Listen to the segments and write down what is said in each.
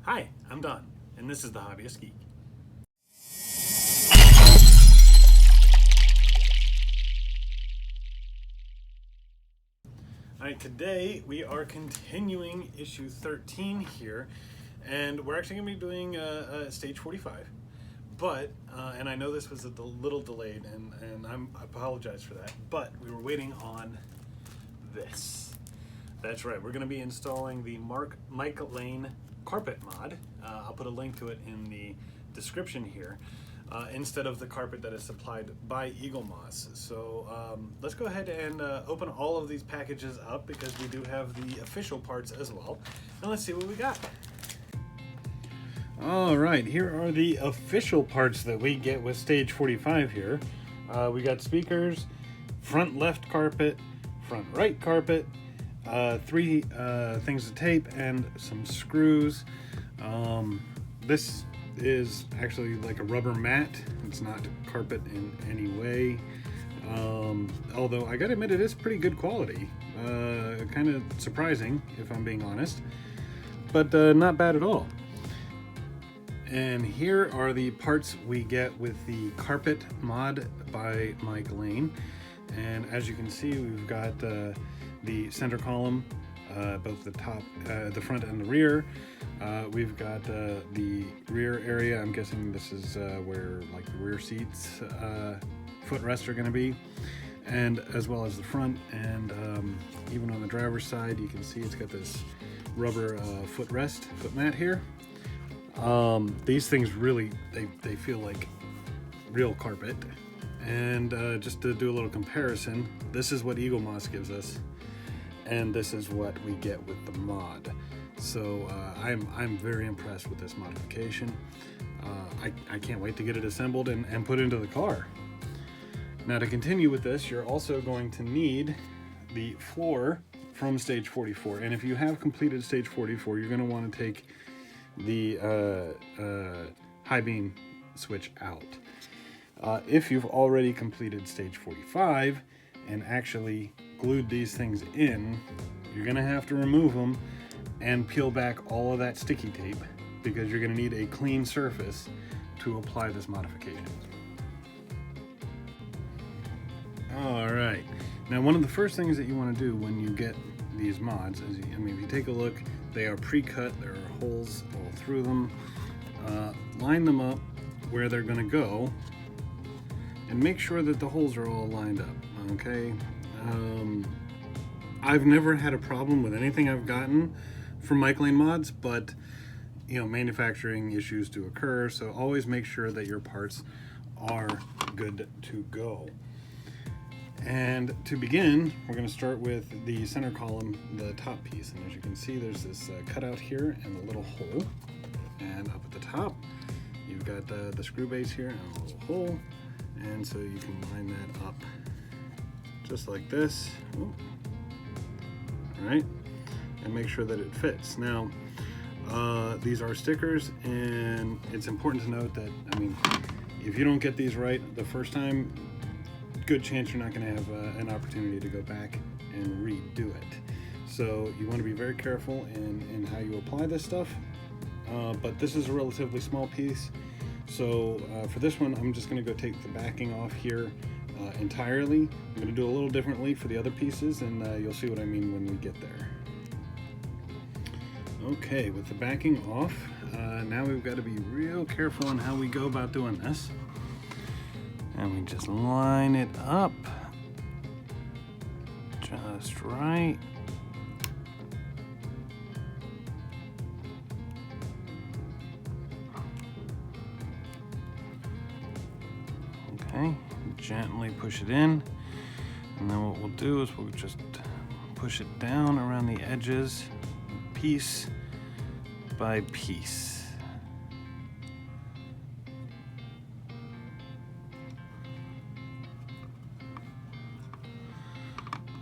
Hi, I'm Don, and this is the Hobbyist Geek. Alright, today we are continuing issue 13 here, and we're actually going to be doing stage 45. But, and I know this was a little delayed, and I apologize for that, but we were waiting on this. That's right, we're going to be installing the Mike Lane carpet mod. I'll put a link to it in the description here, instead of the carpet that is supplied by Eagle Moss. So let's go ahead and open all of these packages up, because we do have the official parts as well, and let's see what we got. All right, here are the official parts that we get with stage 45 here. We got speakers, front left carpet, front right carpet, 3 things of tape, and some screws. This is actually like a rubber mat. It's not carpet in any way. Although I gotta admit, it is pretty good quality. Kind of surprising, if I'm being honest, but not bad at all. And here are the parts we get with the carpet mod by Mike Lane. And as you can see, we've got the center column, both the top, the front and the rear. We've got the rear area. I'm guessing this is where like the rear seats, footrests are going to be, and as well as the front. And even on the driver's side, you can see it's got this rubber foot mat here. These things really, they feel like real carpet. And just to do a little comparison, this is what Eagle Moss gives us, and this is what we get with the mod. So I'm very impressed with this modification. I can't wait to get it assembled and put into the car. Now, to continue with this, you're also going to need the floor from stage 44. And if you have completed stage 44, you're going to want to take the high beam switch out. If you've already completed stage 45 and actually glued these things in, you're going to have to remove them and peel back all of that sticky tape, because you're going to need a clean surface to apply this modification. Alright, now one of the first things that you want to do when you get these mods is, if you take a look, they are pre-cut, there are holes all through them. Line them up where they're going to go, and make sure that the holes are all lined up, okay? I've never had a problem with anything I've gotten from Mike Lane mods, but manufacturing issues do occur, so always make sure that your parts are good to go. And to begin, we're going to start with the center column, the top piece. And as you can see, there's this cutout here and a little hole. And up at the top, you've got the screw base here and a little hole. And so you can line that up just like this. Ooh. All right, and make sure that it fits. Now, these are stickers, and it's important to note that, if you don't get these right the first time, good chance you're not going to have an opportunity to go back and redo it. So you want to be very careful in how you apply this stuff. But this is a relatively small piece, so for this one, I'm just going to go take the backing off here entirely. I'm going to do a little differently for the other pieces, and you'll see what I mean when we get there. Okay, with the backing off, now we've got to be real careful on how we go about doing this. And we just line it up just right. Okay, gently push it in, and then what we'll do is we'll just push it down around the edges, piece by piece.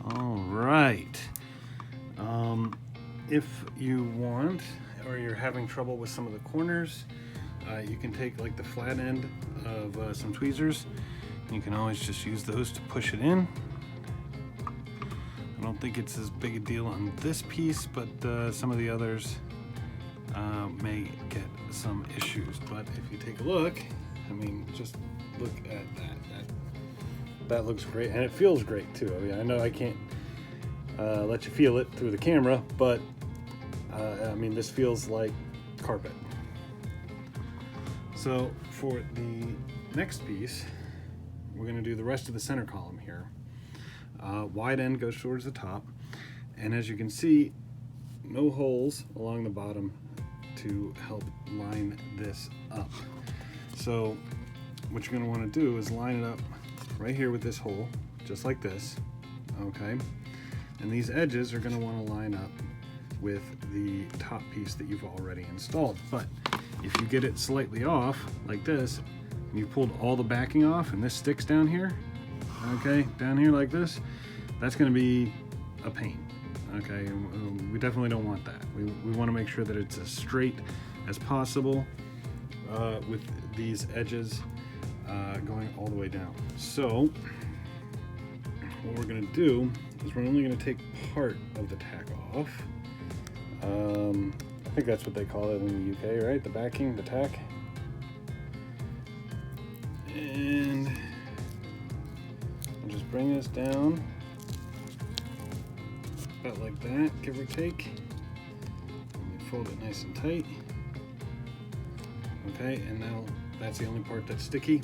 All right. If you want, or you're having trouble with some of the corners, you can take like the flat end of some tweezers. You can always just use those to push it in. I don't think it's as big a deal on this piece, but some of the others may get some issues. But if you take a look, I mean, just look at that looks great, and it feels great too. I mean, I know I can't let you feel it through the camera, but I mean, this feels like carpet. So for the next piece, we're going to do the rest of the center column here. Wide end goes towards the top, and as you can see, no holes along the bottom to help line this up. So what you're going to want to do is line it up right here with this hole, just like this, okay? And these edges are going to want to line up with the top piece that you've already installed. But if you get it slightly off, like this, and you pulled all the backing off and this sticks down here, okay, down here like this, that's going to be a pain, okay? We definitely don't want that. We want to make sure that it's as straight as possible with these edges going all the way down. So what we're going to do is we're only going to take part of the tack off. I think that's what they call it in the UK, right? The backing, the tack. And we'll just bring this down about like that, give or take. And we fold it nice and tight. Okay, and now that's the only part that's sticky.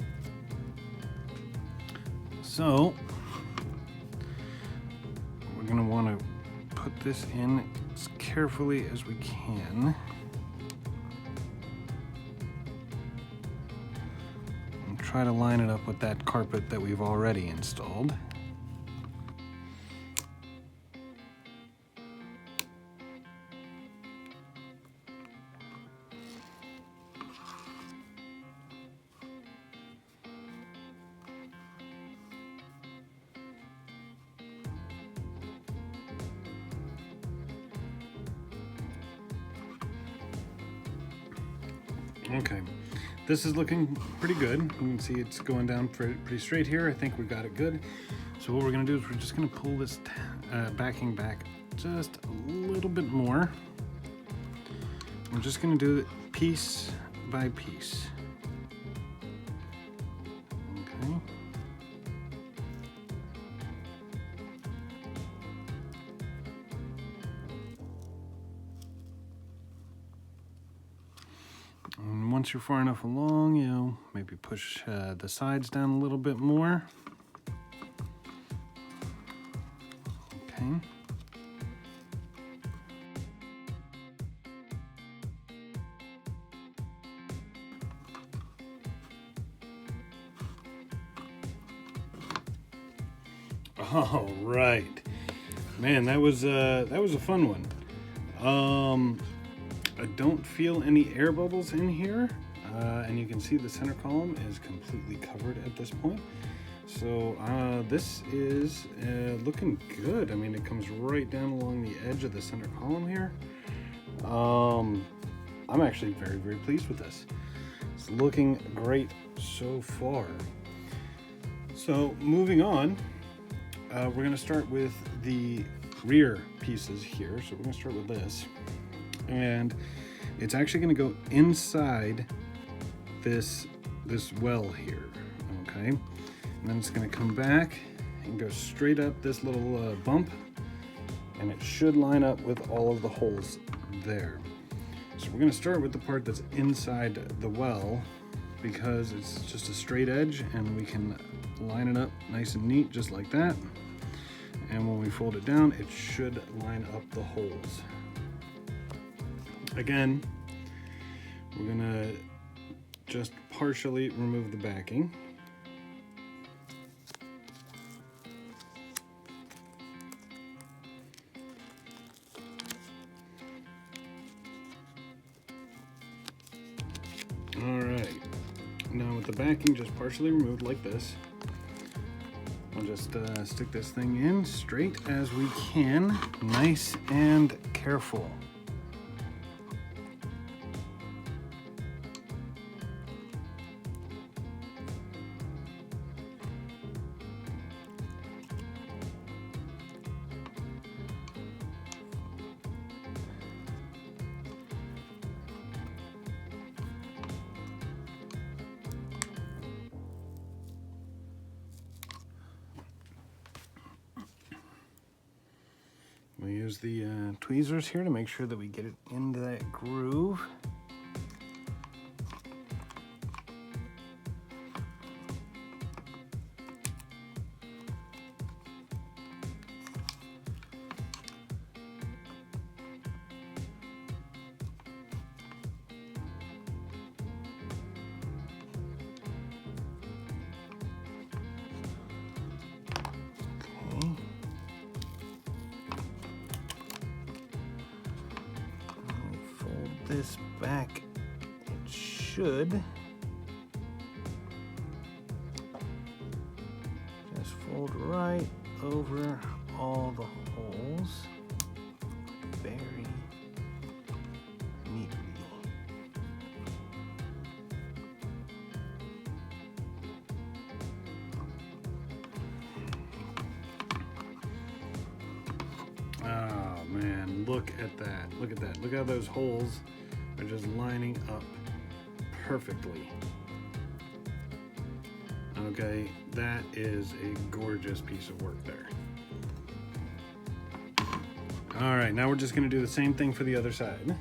So we're going to want to put this in as carefully as we can. And try to line it up with that carpet that we've already installed. Okay, this is looking pretty good. You can see it's going down pretty straight here. I think we got it good. So what we're going to do is we're just going to pull this backing back just a little bit more. We're just going to do it piece by piece. Okay. And once you're far enough along, you maybe push the sides down a little bit more. Okay. All right, man, that was a fun one. I don't feel any air bubbles in here, and you can see the center column is completely covered at this point. So this is looking good. I mean, it comes right down along the edge of the center column here. I'm actually very, very pleased with this. It's looking great so far. So moving on, we're going to start with the rear pieces here. So we're going to start with this. And it's actually going to go inside this well here, okay? And then it's going to come back and go straight up this little bump, and it should line up with all of the holes there. So we're going to start with the part that's inside the well, because it's just a straight edge and we can line it up nice and neat just like that. And when we fold it down, it should line up the holes. Again, we're gonna just partially remove the backing. All right, now with the backing just partially removed like this, I'll just stick this thing in straight as we can, nice and careful. We'll use the tweezers here to make sure that we get it into that groove. This back, it should just fold right over all the holes very neatly. Oh man, look at that. Look at that. Look how those holes are just lining up perfectly. Okay, that is a gorgeous piece of work there. All right, now we're just gonna do the same thing for the other side.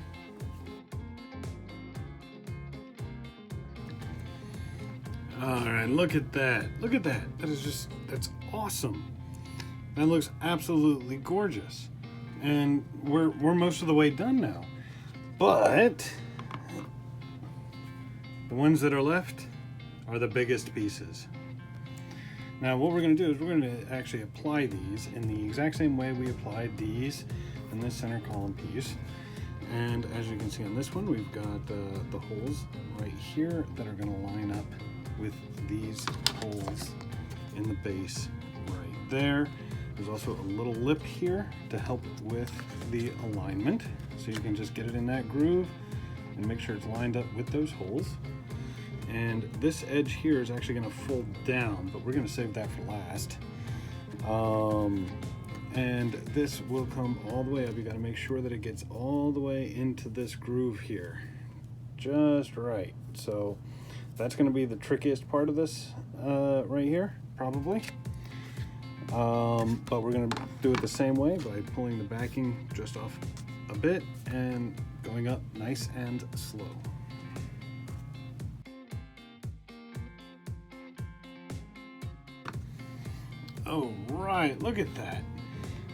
All right, look at that. Look at that. That's awesome. That looks absolutely gorgeous. And we're most of the way done now. But the ones that are left are the biggest pieces. Now what we're going to do is we're going to actually apply these in the exact same way we applied these in this center column piece. And as you can see on this one, we've got the holes right here that are going to line up with these holes in the base right there. There's also a little lip here to help with the alignment. So you can just get it in that groove and make sure it's lined up with those holes. And this edge here is actually going to fold down, but we're going to save that for last. And this will come all the way up. You got to make sure that it gets all the way into this groove here, just right. So that's going to be the trickiest part of this right here, probably. But we're going to do it the same way by pulling the backing just off a bit and going up nice and slow. Oh, right, look at that.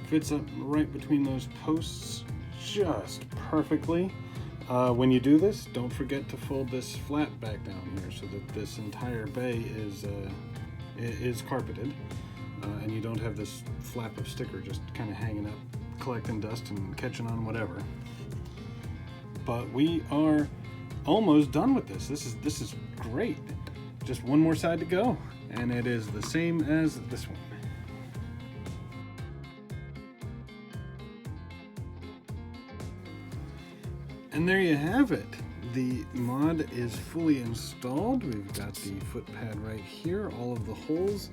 Fits up right between those posts just perfectly. When you do this, don't forget to fold this flat back down here so that this entire bay is carpeted. And you don't have this flap of sticker just kind of hanging up, collecting dust and catching on whatever. But we are almost done with this. This is great. Just one more side to go, and it is the same as this one. And there you have it. The mod is fully installed. We've got the foot pad right here. All of the holes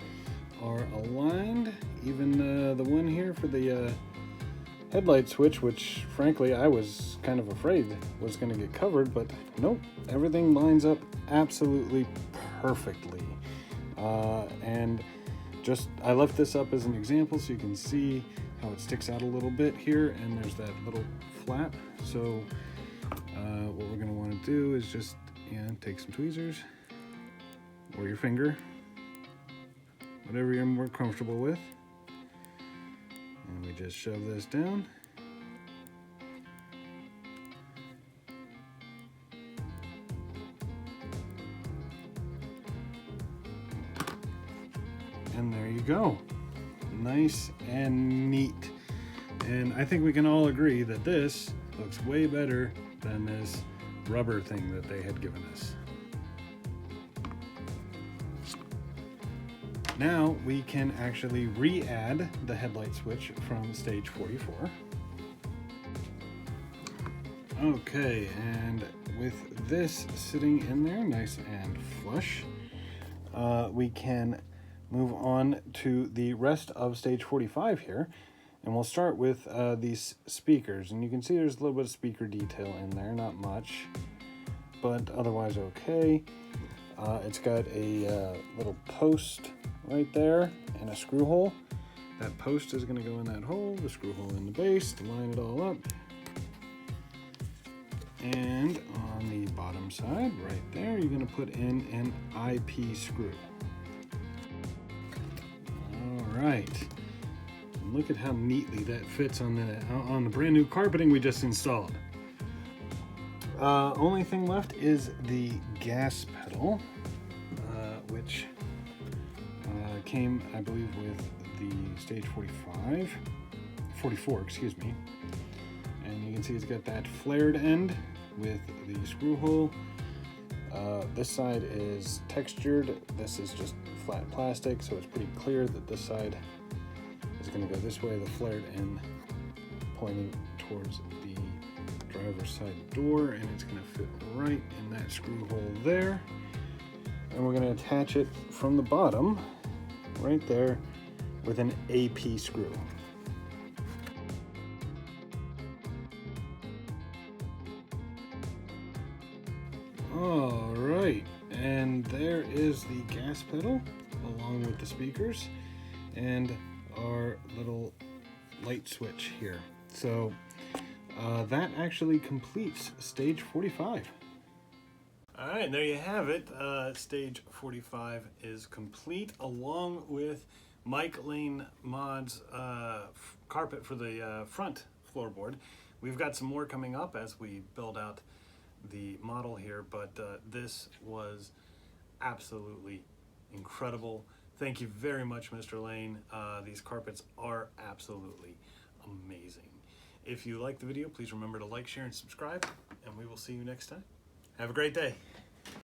are aligned, even the one here for the headlight switch, which frankly I was kind of afraid was going to get covered, but nope, everything lines up absolutely perfectly. And just I left this up as an example so you can see how it sticks out a little bit here, and there's that little flap. So what we're going to want to do is just take some tweezers or your finger, whatever you're more comfortable with, and we just shove this down. And there you go. Nice and neat. And I think we can all agree that this looks way better than this rubber thing that they had given us. Now we can actually re-add the headlight switch from stage 44. Okay, and with this sitting in there nice and flush, we can move on to the rest of stage 45 here. And we'll start with these speakers, and you can see there's a little bit of speaker detail in there, not much, but otherwise okay. It's got a little post right there and a screw hole. That post is going to go in that hole, the screw hole in the base to line it all up. And on the bottom side, right there, you're going to put in an IP screw. All right. Look at how neatly that fits on the brand new carpeting we just installed. Only thing left is the gas pedal, which came, I believe, with the Stage 44, excuse me. And you can see it's got that flared end with the screw hole. This side is textured. This is just flat plastic, so it's pretty clear that this side is going to go this way, the flared end pointing towards the driver's side door, and it's going to fit right in that screw hole there. And we're going to attach it from the bottom right there with an AP screw. All right, and there is the gas pedal along with the speakers and our little light switch here. So that actually completes Stage 45. All right, there you have it. Stage 45 is complete, along with Mike Lane Mod's carpet for the front floorboard. We've got some more coming up as we build out the model here, but this was absolutely incredible. Thank you very much, Mr. Lane. These carpets are absolutely amazing. If you like the video, please remember to like, share, and subscribe, and we will see you next time. Have a great day.